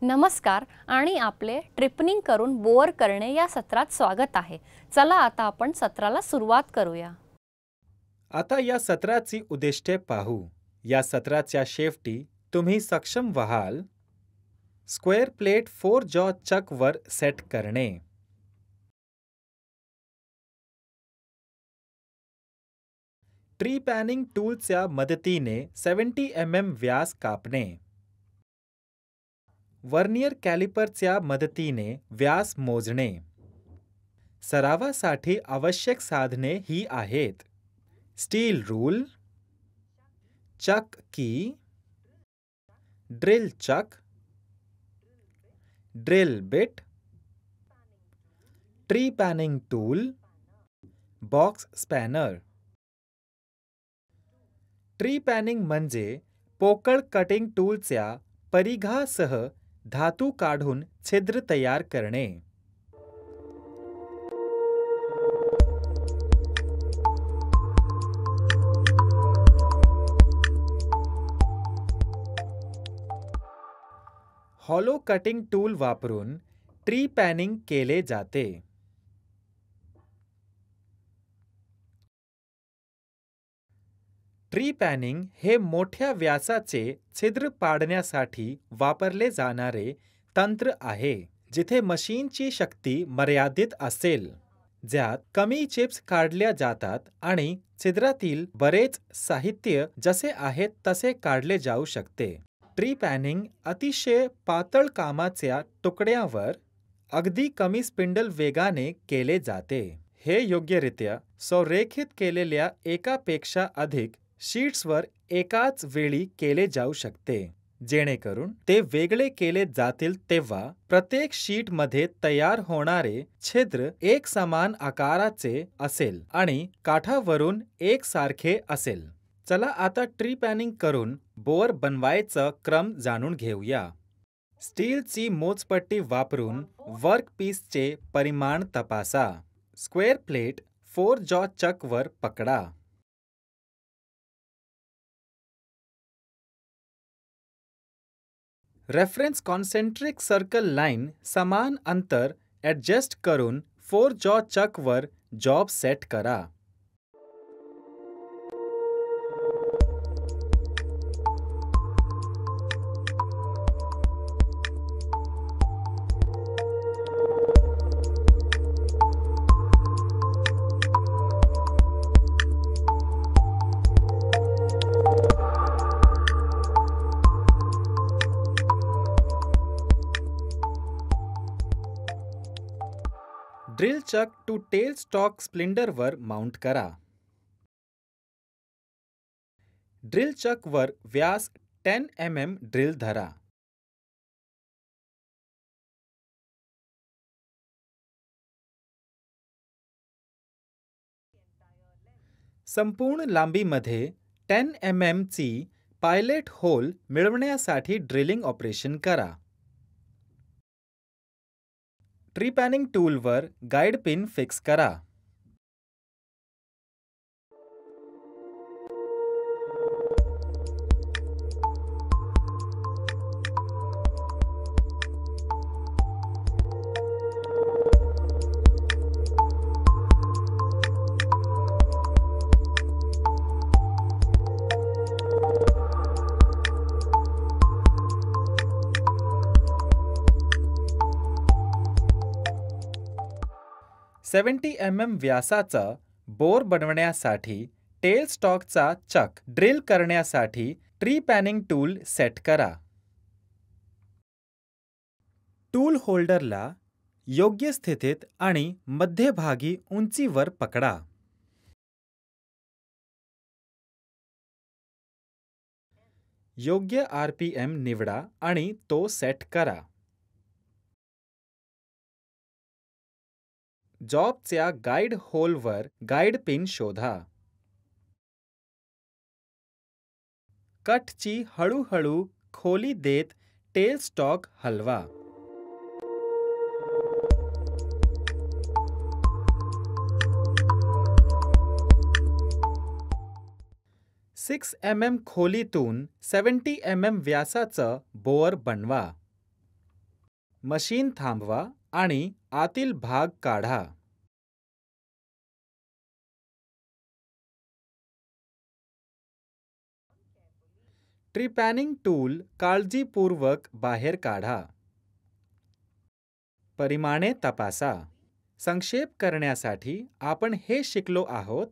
नमस्कार आणि आपले ट्रिपनिंग करून बोअर करणे या सत्रात स्वागत आहे। चला आता आपण सत्राला सुरुवात करूया। आता या सत्राची उद्दिष्टे पाहू। या सत्राच्या शेवटी तुम्ही सक्षम व्हाल स्क्वेअर प्लेट 4 जॉ चक वर सेट करणे, ट्री पॅनिंग टूलच्या मदतीने 70 mm व्यास कापणे, वर्नियर कॅलिपरच्या मदतीने व्यास मोजणे। सरावासाठी आवश्यक साधने ही आहेत: स्टील रूल, चक की, drill chuck, drill bit, tree panning tool, box spanner. Tree panning म्हणजे पोकळ कटिंग टूलच्या परिघासह धातू काढून छिद्र तयार करणे। हॉलो कटिंग टूल वापरून ट्री पॅनिंग केले जाते। ट्री पॅनिंग हे मोठ्या व्यासाचे छिद्र पाडण्यासाठी वापरले जाणारे तंत्र आहे, जिथे मशीनची शक्ती मर्यादित असेल, ज्यात कमी चिप्स काढल्या जातात आणि छिद्रातील बरेच साहित्य जसे आहेत तसे काढले जाऊ शकते। ट्री पॅनिंग अतिशय पातळ कामाच्या तुकड्यावर अगदी कमी स्पिंडल वेगाने केले जाते। हे योग्यरित्या संरेखित केलेल्या एकापेक्षा अधिक शीट्सवर एकाच वेळी केले जाऊ शकते, जेणेकरून ते वेगळे केले जातील तेव्हा प्रत्येक शीटमध्ये तयार होणारे छिद्र एक समान आकाराचे असेल आणि काठावरून एकसारखे असेल। चला आता ट्री पॅनिंग करून बोअर बनवायचा क्रम जाणून घेऊया। स्टीलची मोजपट्टी वापरून वर्कपीसचे परिमाण तपासा। स्क्वेअर प्लेट 4 जॉ चक वर पकडा। रेफरन्स कॉन्सेंट्रिक सर्कल लाइन समान अंतर ॲडजस्ट करून 4 जॉ चक वर जॉब सेट करा। Drill chuck to tail stock स्प्लिंडरवर माउंट करा। ड्रिल चक वर व्यास 10 mm ड्रिल धरा। संपूर्ण लांबीमध्ये 10 mm ची पायलट होल मिळवण्यासाठी ड्रिलिंग ऑपरेशन करा। ट्री पॅनिंग टूलवर गाइड पिन फिक्स करा। $70 mm व्यासाचा बोर बनवण्यासाठी टेल स्टॉकचा चक ड्रिल करण्यासाठी ट्री पॅनिंग टूल सेट करा। टूल होल्डरला योग्य स्थितीत आणि मध्यभागी उंचीवर पकडा। योग्य RPM निवडा आणि तो सेट करा। जॉबच्या गाइड होलवर गाइड पिन शोधा। कटची हळूहळू खोली देत टेल स्टॉक हलवा। 6 mm खोलीतून 70 mm व्यासाचं बोअर बनवा। मशीन थांबवा आणि आतील भाग काढा. ट्रिपॅनिंग टूल काळजीपूर्वक बाहेर काढा. परिमाणे तपासा. संक्षेप करण्यासाठी आपण हे शिकलो आहोत: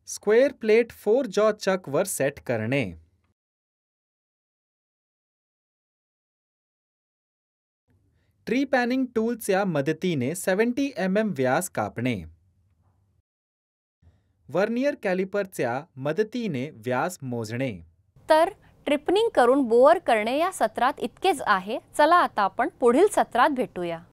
स्क्वेअर प्लेट 4 जॉ चक वर सेट करणे, ट्रिपॅनिंग टूलच्या मदतीने 70 व्यास कापणे, वर्नियर कॅलिपरच्या मदतीने व्यास मोजणे. तर ट्रिपनिंग करून बोअर करणे या सत्रात इतकेच आहे. चला आता आपण पुढील सत्रात भेटूया.